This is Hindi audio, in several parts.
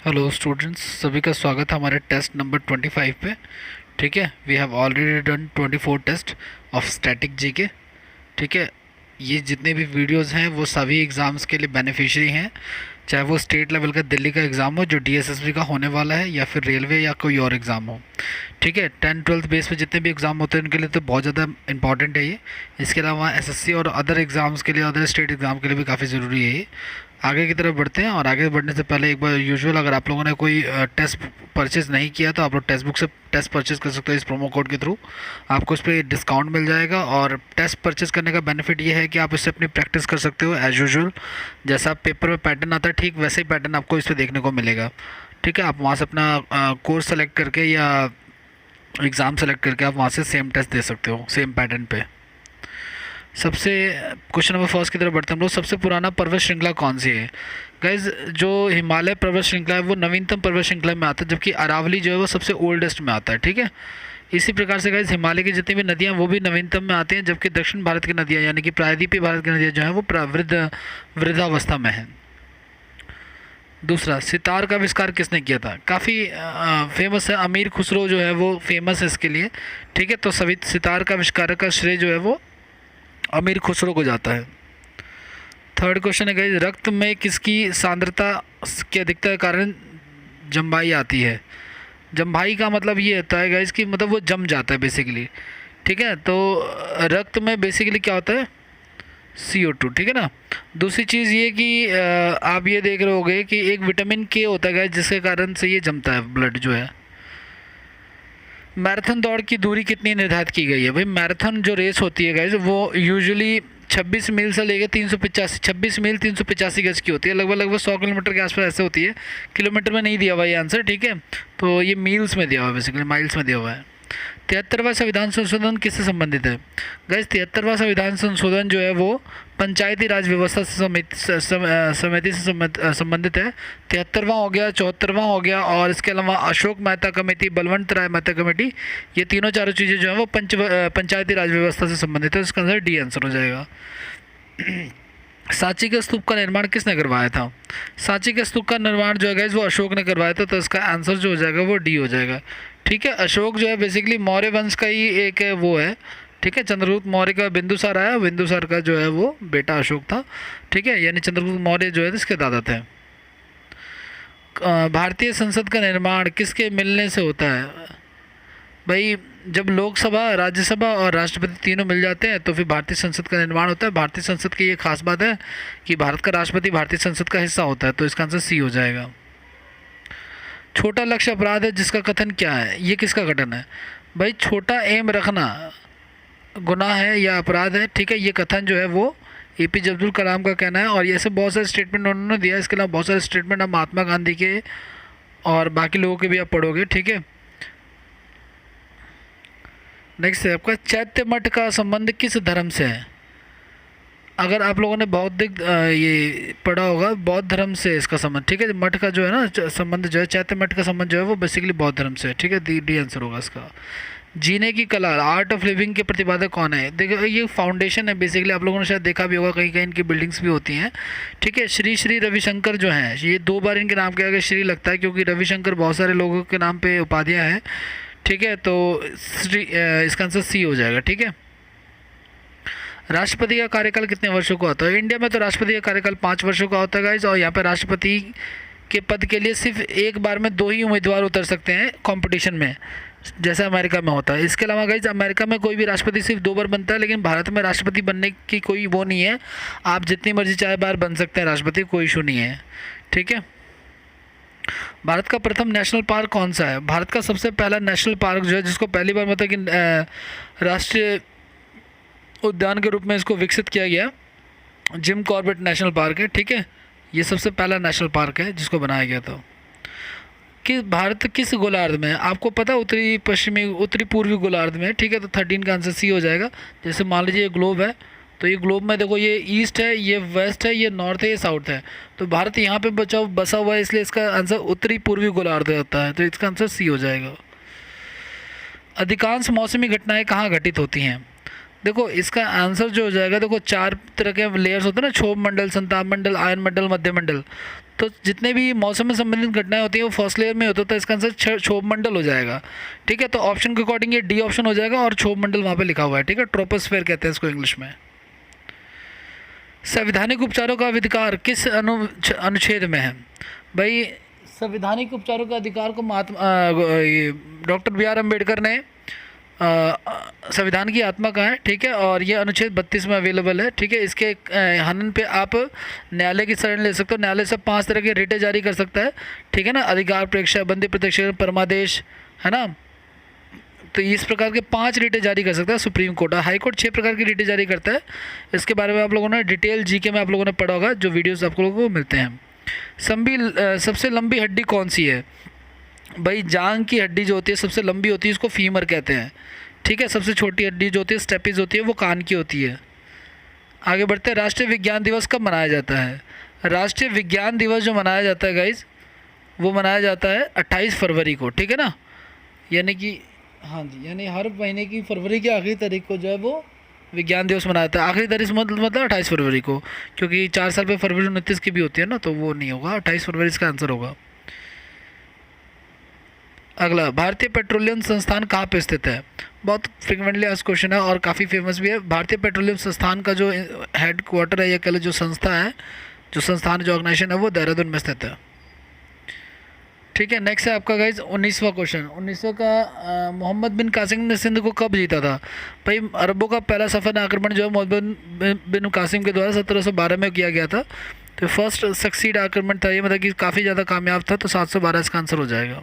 हेलो स्टूडेंट्स, सभी का स्वागत है हमारे टेस्ट नंबर 25 पे। ठीक है, we have already done 24 test of static GK. ठीक है, ये जितने भी वीडियोस हैं वो सभी एग्ज़ाम्स के लिए बेनिफिशियरी हैं, चाहे वो स्टेट लेवल का दिल्ली का एग्ज़ाम हो जो डीएसएसबी का होने वाला है, या फिर रेलवे या कोई और एग्ज़ाम हो। ठीक है, 10-12 बेस पे जितने भी एग्ज़ाम होते हैं उनके लिए तो बहुत ज़्यादा इंपॉर्टेंट है ये। इसके अलावा एसएससी और अदर एग्ज़ाम्स के लिए, अदर स्टेट एग्ज़ाम के लिए भी काफ़ी ज़रूरी है ये। आगे की तरफ बढ़ते हैं, और आगे बढ़ने से पहले एक बार यूजुअल अगर आप लोगों ने कोई टेस्ट परचेज़ नहीं किया तो आप लोग टेक्स्ट बुक से टेस्ट परचेज़ कर सकते हो इस प्रोमो कोड के थ्रू। आपको इस पर डिस्काउंट मिल जाएगा, और टेस्ट परचेज़ करने का बेनिफिट ये है कि आप इससे अपनी प्रैक्टिस कर सकते हो एज़ यूजुअल। जैसा पेपर में पैटर्न आता है ठीक वैसे ही पैटर्न आपको इस पर देखने को मिलेगा। ठीक है, आप वहाँ से अपना कोर्स सेलेक्ट करके या एग्ज़ाम सेलेक्ट करके आप वहाँ से सेम टेस्ट दे सकते हो सेम पैटर्न पे। सबसे क्वेश्चन नंबर फर्स्ट की तरफ बढ़ते हैं हम लोग। सबसे पुराना पर्वत श्रृंखला कौन सी है? गाइज, जो हिमालय पर्वत श्रृंखला है वो नवीनतम पर्वत श्रृंखला में आता है, जबकि अरावली जो है वो सबसे ओल्डेस्ट में आता है। ठीक है, इसी प्रकार से गाइज हिमालय की जितनी भी नदियाँ वो भी नवीनतम में आती हैं, जबकि दक्षिण भारत की नदियाँ यानी कि प्रायद्वीपीय भारत की नदियाँ जो हैं वो वृद्धावस्था में हैं। दूसरा, सितार का आविष्कार किसने किया था? काफ़ी फेमस है, अमीर खुसरो जो है वो फेमस है इसके लिए। ठीक है, तो सभी सितार का आविष्कार का श्रेय जो है वो अमीर खुसरो को जाता है। थर्ड क्वेश्चन है गाइस, रक्त में किसकी सांद्रता की अधिकता के कारण जम्भाई आती है? जम्भाई का मतलब ये होता है गाइस कि मतलब वो जम जाता है बेसिकली। ठीक है, तो रक्त में बेसिकली क्या होता है? CO2। ठीक है ना। दूसरी चीज़ ये कि आप ये देख रहे होगे कि एक विटामिन के होता है गाइस जिसके कारण से ये जमता है ब्लड जो है। मैराथन दौड़ की दूरी कितनी निर्धारित की गई है? भाई मैराथन जो रेस होती है गाइज वो यूजुअली 26 मील से लेकर 385, 26 मील 385 गज की होती है, लगभग लगभग 100 किलोमीटर के आसपास ऐसे होती है। किलोमीटर में नहीं दिया हुआ ये आंसर। ठीक है, तो ये मील्स में दिया हुआ है, बेसिकली माइल्स में दिया हुआ है। 73वां संविधान संशोधन किससे संबंधित है? गाइज 73वां संविधान संशोधन जो है वो पंचायती राज व्यवस्था से समिति से संबंधित है। 73वां हो गया, 74वां हो गया, और इसके अलावा अशोक मेहता कमेटी, बलवंत राय मेहता कमेटी, ये तीनों चारों चीज़ें जो है वो पंचायती राज व्यवस्था से संबंधित है। इसका आंसर डी आंसर हो जाएगा। सांची के स्तूप का निर्माण किसने करवाया था? सांची के स्तूप का निर्माण जो है गाइस वो अशोक ने करवाया था, तो इसका आंसर जो हो जाएगा वो डी हो जाएगा। ठीक है, अशोक जो है बेसिकली मौर्य वंश का ही एक वो है। ठीक है, चंद्रगुप्त मौर्य का बिंदुसार आया, बिंदुसार का जो है वो बेटा अशोक था। ठीक है, यानी चंद्रगुप्त मौर्य जो है इसके दादा थे। भारतीय संसद का निर्माण किसके मिलने से होता है? भाई जब लोकसभा, राज्यसभा और राष्ट्रपति तीनों मिल जाते हैं तो फिर भारतीय संसद का निर्माण होता है। भारतीय संसद की ये खास बात है कि भारत का राष्ट्रपति भारतीय संसद का हिस्सा होता है, तो इसका आंसर सी हो जाएगा। छोटा लक्ष्य अपराध है जिसका कथन क्या है? ये किसका कथन है? भाई छोटा एम रखना गुनाह है या अपराध है। ठीक है, ये कथन जो है वो APJ अब्दुल कलाम का कहना है, और ये ऐसे बहुत सारे स्टेटमेंट उन्होंने दिया। इसके अलावा बहुत सारे स्टेटमेंट आप महात्मा गांधी के और बाकी लोगों के भी आप पढ़ोगे। ठीक है, नेक्स्ट है आपका, चैत्य मठ का संबंध किस धर्म से है? अगर आप लोगों ने बौद्धिक ये पढ़ा होगा, बौद्ध धर्म से इसका संबंध। ठीक है, मठ का जो है ना संबंध जो है, चैत्य मठ का संबंध जो है वो बेसिकली बौद्ध धर्म से है। ठीक है, डी आंसर होगा इसका। जीने की कला, आर्ट ऑफ लिविंग के प्रतिपादक कौन है? देखो ये फाउंडेशन है बेसिकली, आप लोगों ने शायद देखा भी होगा, कहीं कहीं इनकी बिल्डिंग्स भी होती हैं। ठीक है, श्री श्री रविशंकर जो हैं, ये 2 बार इनके नाम के आगे श्री लगता है क्योंकि रविशंकर बहुत सारे लोगों के नाम पे उपाधियाँ हैं। ठीक है, तो इसका आंसर सी हो जाएगा। ठीक है, राष्ट्रपति का कार्यकाल कितने वर्षों का होता है? इंडिया में तो राष्ट्रपति का कार्यकाल 5 वर्षों का होता है गाइज, और यहाँ पर राष्ट्रपति के पद के लिए सिर्फ एक बार में 2 ही उम्मीदवार उतर सकते हैं कंपटीशन में, जैसे अमेरिका में होता है। इसके अलावा गाइज अमेरिका में कोई भी राष्ट्रपति सिर्फ 2 बार बनता है, लेकिन भारत में राष्ट्रपति बनने की कोई वो नहीं है, आप जितनी मर्जी चाहे बार बन सकते हैं राष्ट्रपति, कोई इशू नहीं है। ठीक है, भारत का प्रथम नेशनल पार्क कौन सा है? भारत का सबसे पहला नेशनल पार्क जो है, जिसको पहली बार मतलब कि राष्ट्रीय उद्यान के रूप में इसको विकसित किया गया, जिम कॉर्बेट नेशनल पार्क है। ठीक है, ये सबसे पहला नेशनल पार्क है जिसको बनाया गया था। कि भारत किस गोलार्ध में है? आपको पता है उत्तरी पश्चिमी, उत्तरी पूर्वी गोलार्ध में। ठीक है, तो 13 का आंसर सी हो जाएगा। जैसे मान लीजिए ये ग्लोब है, तो ये ग्लोब में देखो ये ईस्ट है, ये वेस्ट है, ये नॉर्थ है, ये साउथ है, तो भारत यहाँ पे बसा हुआ है, इसलिए इसका आंसर उत्तरी पूर्वी गोलार्ध होता है, तो इसका आंसर सी हो जाएगा। अधिकांश मौसमी घटनाएं कहाँ घटित होती हैं? देखो इसका आंसर जो हो जाएगा, देखो 4 तरह के लेयर्स होते हैं ना, क्षोभ मंडल, संताप मंडल, आयन मंडल, मध्य मंडल। तो जितने भी मौसम में संबंधित घटनाएं होती हैं वो फर्स्ट लेयर में होता है, तो इसका आंसर क्षोभ मंडल हो जाएगा। ठीक है, तो ऑप्शन के अकॉर्डिंग ये डी ऑप्शन हो जाएगा और क्षोभ मंडल वहाँ पे लिखा हुआ है। ठीक है, ट्रोपोस्फेयर कहते हैं इसको इंग्लिश में। संवैधानिक उपचारों का अधिकार किस अनुच्छेद में है? भाई संवैधानिक उपचारों का अधिकार को डॉक्टर बी आर अम्बेडकर ने संविधान की आत्मा कहा है। ठीक है, और ये अनुच्छेद 32 में अवेलेबल है। ठीक है, इसके हनन पे आप न्यायालय की शरण ले सकते हो। न्यायालय से 5 तरह के रिटें जारी कर सकता है। ठीक है ना, अधिकार परीक्षा, बंदी प्रत्यक्ष, परमादेश, है ना। तो इस प्रकार के 5 रिटें जारी कर सकता है सुप्रीम कोर्ट। हाई कोर्ट 6 प्रकार की रिटें जारी करता है। इसके बारे में आप लोगों ने डिटेल जीके में आप लोगों ने पढ़ा होगा, जो वीडियोज़ आप लोगों को मिलते हैं। सबसे लंबी हड्डी कौन सी है? भाई जांग की हड्डी जो होती है सबसे लंबी होती है, इसको फीमर कहते हैं। ठीक है, सबसे छोटी हड्डी जो होती है स्टेपिस होती है, वो कान की होती है। आगे बढ़ते हैं। राष्ट्रीय विज्ञान दिवस कब मनाया जाता है? राष्ट्रीय विज्ञान दिवस जो मनाया जाता है गाइज, वो मनाया जाता है 28 फरवरी को। ठीक है ना, यानी कि हाँ जी, यानी हर महीने की फरवरी की आखिरी तारीख को जो है वो विज्ञान दिवस मनाया जाता है। आखिरी तारीख मतलब 28 फरवरी को, क्योंकि 4 साल पे फरवरी 29 की भी होती है ना, तो वो नहीं होगा, 28 फरवरी इसका आंसर होगा। अगला, भारतीय पेट्रोलियम संस्थान कहाँ पे स्थित है? बहुत फ्रिक्वेंटली आज क्वेश्चन है और काफ़ी फेमस भी है। भारतीय पेट्रोलियम संस्थान का जो हेड क्वार्टर है या कह लो जो संस्था है, जो संस्थान जो ऑर्गेनाइजेशन है, वो देहरादून में स्थित है। ठीक है, नेक्स्ट है आपका गाइज 19वां क्वेश्चन। 19वां का मोहम्मद बिन कासिम ने सिंध को कब जीता था? भाई अरबों का पहला सफर आक्रमण जो है मोहम्मद बिन कासिम के द्वारा 1712 में किया गया था। तो फर्स्ट सक्सीड आक्रमण था ये, मतलब कि काफ़ी ज़्यादा कामयाब था, तो 712 इसका आंसर हो जाएगा।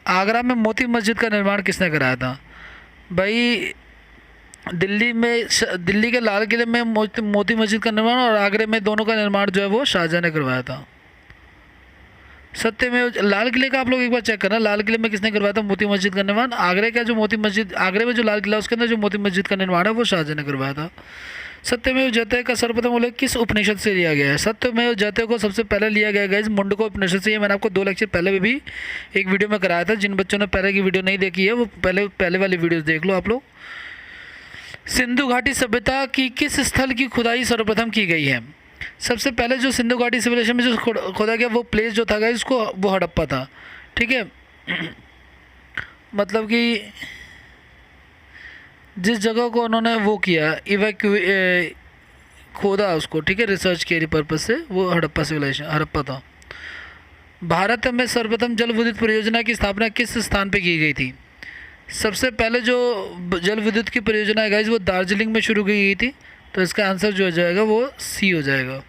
आगरा में मोती मस्जिद का निर्माण किसने कराया था? भाई दिल्ली के लाल किले में मोती मस्जिद का निर्माण और आगरे में दोनों का निर्माण जो है वो शाहजहाँ ने करवाया था। सत्य में लाल किले का आप लोग एक बार चेक करना, लाल किले में किसने करवाया था मोती मस्जिद का निर्माण? आगरे का जो मोती मस्जिद, आगरे में जो लाल किला उसके अंदर जो मोती मस्जिद का निर्माण है वो शाहजहाँ ने करवाया था। सत्यमेव जयते का सर्वप्रथम उल्लेख किस उपनिषद से लिया गया है? सत्यमेव जयते को सबसे पहले लिया गया है मुंडको उपनिषद से। ये मैंने आपको 2 लेक्चर पहले भी एक वीडियो में कराया था। जिन बच्चों ने पहले की वीडियो नहीं देखी है वो पहले वाली वीडियो देख लो आप लोग। सिंधु घाटी सभ्यता की किस स्थल की खुदाई सर्वप्रथम की गई है? सबसे पहले जो सिंधु घाटी सिविलाइजेशन में जो खोदा गया वो प्लेस जो था गाइस उसको वो हड़प्पा था। ठीक है, मतलब कि जिस जगह को उन्होंने वो किया खोदा उसको, ठीक है, रिसर्च के पर्पज से, वो हड़प्पा सिविलाइजेशन हड़प्पा था। भारत में सर्वप्रथम जल विद्युत परियोजना की स्थापना किस स्थान पे की गई थी? सबसे पहले जो जल विद्युत की परियोजना है गाइस वो दार्जिलिंग में शुरू की गई थी। तो इसका आंसर जो हो जाएगा वो सी हो जाएगा।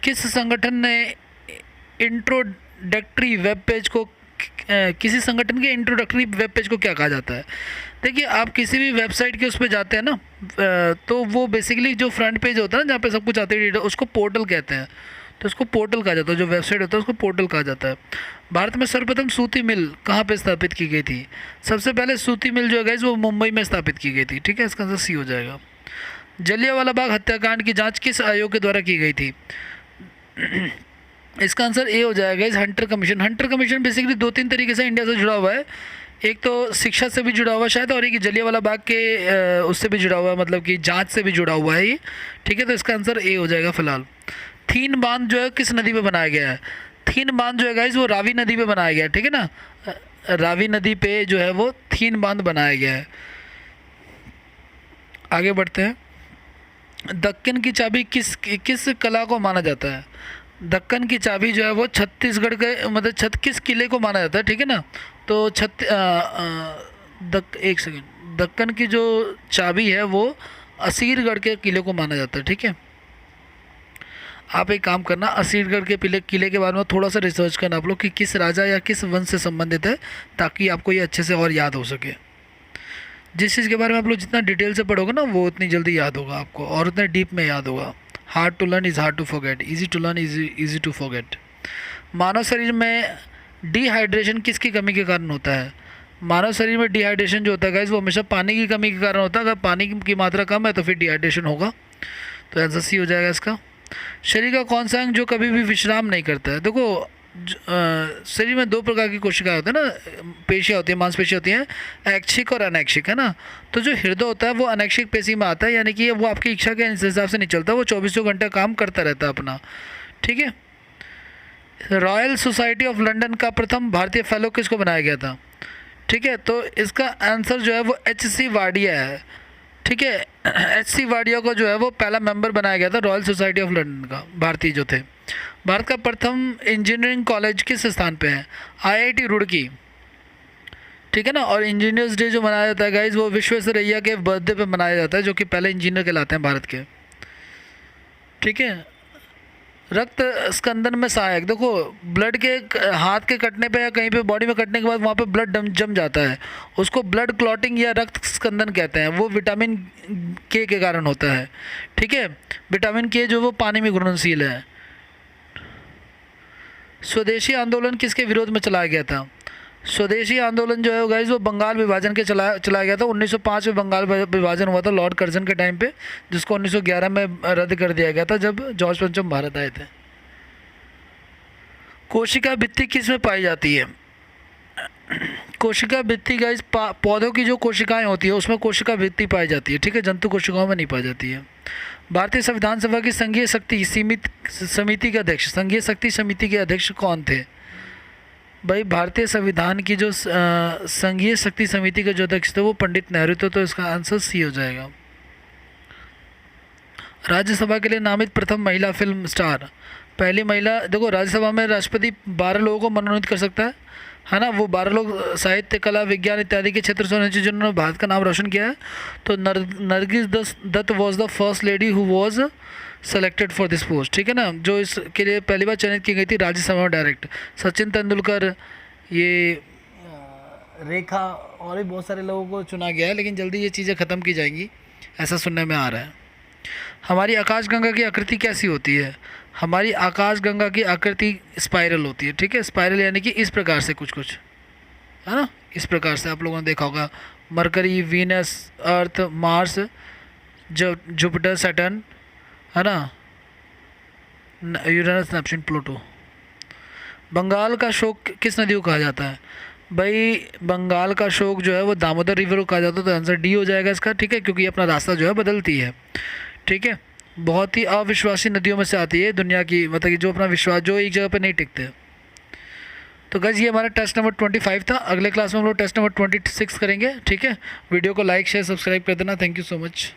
किस संगठन ने इंट्रोडक्टरी वेब पेज को किसी संगठन के इंट्रोडक्टरी वेब पेज को क्या कहा जाता है? देखिए, आप किसी भी वेबसाइट के उस पर जाते हैं ना, तो वो बेसिकली जो फ्रंट पेज होता है ना, जहाँ पे सब कुछ आते हैं, उसको पोर्टल कहते हैं। तो उसको पोर्टल कहा जाता है। जो वेबसाइट होता है उसको पोर्टल कहा जाता है। भारत में सर्वप्रथम सूती मिल कहाँ पे स्थापित की गई थी? सबसे पहले सूती मिल जो है गाइस वो मुंबई में स्थापित की गई थी। ठीक है, इसका आंसर सी हो जाएगा। जलियांवाला बाग हत्याकांड की जांच किस आयोग के द्वारा की गई थी? इसका आंसर ए हो जाएगा इस Hunter commission. Hunter commission basically 2-3 तरीके से इंडिया से जुड़ा हुआ है। एक तो शिक्षा से भी जुड़ा हुआ है शायद, और एक जलियांवाला बाग के उससे भी जुड़ा हुआ है, मतलब कि जांच से भी जुड़ा हुआ है ये। ठीक है, तो इसका आंसर ए हो जाएगा फिलहाल। थीन बांध जो है किस नदी पे बनाया गया है? थीन बांध जो है गाइस वो रावी नदी पे बनाया गया है। ठीक है ना, रावी नदी पे जो है वो थीन बांध बनाया गया है। आगे बढ़ते हैं। दक्कन की चाबी किस कला को माना जाता है? दक्कन की चाबी जो है वो छत्तीसगढ़ के मतलब किस किले को माना जाता है? ठीक है ना, तो एक सेकेंड, दक्कन की जो चाबी है वो असीरगढ़ के किले को माना जाता है। ठीक है, आप एक काम करना, असीरगढ़ के किले के बारे में थोड़ा सा रिसर्च करना आप लोग कि किस राजा या किस वंश से संबंधित है, ताकि आपको ये अच्छे से और याद हो सके। जिस चीज़ के बारे में आप लोग जितना डिटेल से पढ़ोगे ना वो उतनी जल्दी याद होगा आपको और उतने डीप में याद होगा। Hard to learn is hard to forget, easy to learn easy to forget. मानव शरीर में डिहाइड्रेशन किसकी कमी के कारण होता है? मानव शरीर में डिहाइड्रेशन जो होता है गाइस वो हमेशा पानी की कमी के कारण होता है। अगर पानी की मात्रा कम है तो फिर डिहाइड्रेशन होगा। तो आंसर सी हो जाएगा इसका। शरीर का कौन सा अंग जो कभी भी विश्राम नहीं करता है? देखो, शरीर में 2 प्रकार की कोशिकाएं होती है ना, पेशियाँ होती हैं, मांसपेशियाँ होती हैं, ऐच्छिक और अनैच्छिक, है ना। तो जो हृदय होता है वो अनैच्छिक पेशी में आता है, यानी कि वो आपकी इच्छा के हिसाब से नहीं चलता, वो 24 घंटे काम करता रहता है अपना। ठीक है। रॉयल सोसाइटी ऑफ लंदन का प्रथम भारतीय फेलो किसको बनाया गया था? ठीक है, तो इसका आंसर जो है वो एच.सी. वाडिया है। ठीक है, एच.सी. वाडिया को जो है वो पहला मेंबर बनाया गया था रॉयल सोसाइटी ऑफ लंदन का, भारतीय जो थे। भारत का प्रथम इंजीनियरिंग कॉलेज किस स्थान पे है? आईआईटी रुड़की। ठीक है ना। और इंजीनियर्स डे जो मनाया जाता है गाइज, वो विश्वेश्वरैया के बर्थडे पे मनाया जाता है, जो कि पहले इंजीनियर कहलाते हैं भारत के। ठीक है। रक्त स्कंदन में सहायक, देखो ब्लड के हाथ के कटने पे या कहीं पे बॉडी में कटने के बाद वहाँ पे ब्लड जम जाता है, उसको ब्लड क्लॉटिंग या रक्त स्कंदन कहते हैं। वो विटामिन के कारण होता है। ठीक है, विटामिन के जो वो पानी में घुलनशील है। स्वदेशी आंदोलन किसके विरोध में चलाया गया था? स्वदेशी आंदोलन जो है गाइस वो बंगाल विभाजन के चलाया गया था। 1905 में बंगाल विभाजन हुआ था लॉर्ड कर्जन के टाइम पे, जिसको 1911 में रद्द कर दिया गया था जब जॉर्ज पंचम भारत आए थे। कोशिका भित्ति किस में पाई जाती है? कोशिका भित्ति गाइस पौधों की जो कोशिकाएं होती है उसमें कोशिका भित्ति पाई जाती है। ठीक है, जंतु कोशिकाओं में नहीं पाई जाती है। भारतीय संविधान सभा की संघीय शक्ति समिति के अध्यक्ष, संघीय शक्ति समिति के अध्यक्ष कौन थे? भाई भारतीय संविधान की जो संघीय शक्ति समिति के जो अध्यक्ष थे वो पंडित नेहरू थे, तो इसका आंसर सी हो जाएगा। राज्यसभा के लिए नामित प्रथम महिला फिल्म स्टार, पहली महिला, देखो राज्यसभा में राष्ट्रपति 12 लोगों को मनोनीत कर सकता है ना। वो 12 लोग साहित्य, कला, विज्ञान इत्यादि के क्षेत्र से होने चाहिए जिन्होंने भारत का नाम रोशन किया है। तो Nargis Dutt was the first lady who was selected for this post. ठीक है ना, जो इसके लिए पहली बार चयनित की गई थी राज्यसभा में डायरेक्ट। सचिन तेंदुलकर, ये रेखा और भी बहुत सारे लोगों को चुना गया है, लेकिन जल्दी ये चीज़ें ख़त्म की जाएंगी ऐसा सुनने में आ रहा है। हमारी आकाशगंगा की आकृति कैसी होती है? हमारी आकाशगंगा की आकृति स्पाइरल होती है। ठीक है, स्पाइरल यानी कि इस प्रकार से कुछ है ना, इस प्रकार से आप लोगों ने देखा होगा। मरकरी, वीनस, अर्थ, मार्स, जुपिटर, सैटर्न, है ना, यूरेनस, नेपच्यून, प्लूटो। बंगाल का शोक किस नदी को कहा जाता है? भाई बंगाल का शोक जो है वो दामोदर रिवर को कहा जाता है, तो आंसर डी हो जाएगा इसका। ठीक है, क्योंकि अपना रास्ता जो है बदलती है। ठीक है, बहुत ही अविश्वासी नदियों में से आती है दुनिया की, मतलब कि जो अपना विश्वास, जो एक जगह पे नहीं टिकते। तो गाइस ये हमारा टेस्ट नंबर 25 था। अगले क्लास में हम लोग टेस्ट नंबर 26 करेंगे। ठीक है, वीडियो को लाइक, शेयर, सब्सक्राइब कर देना। Thank you so much.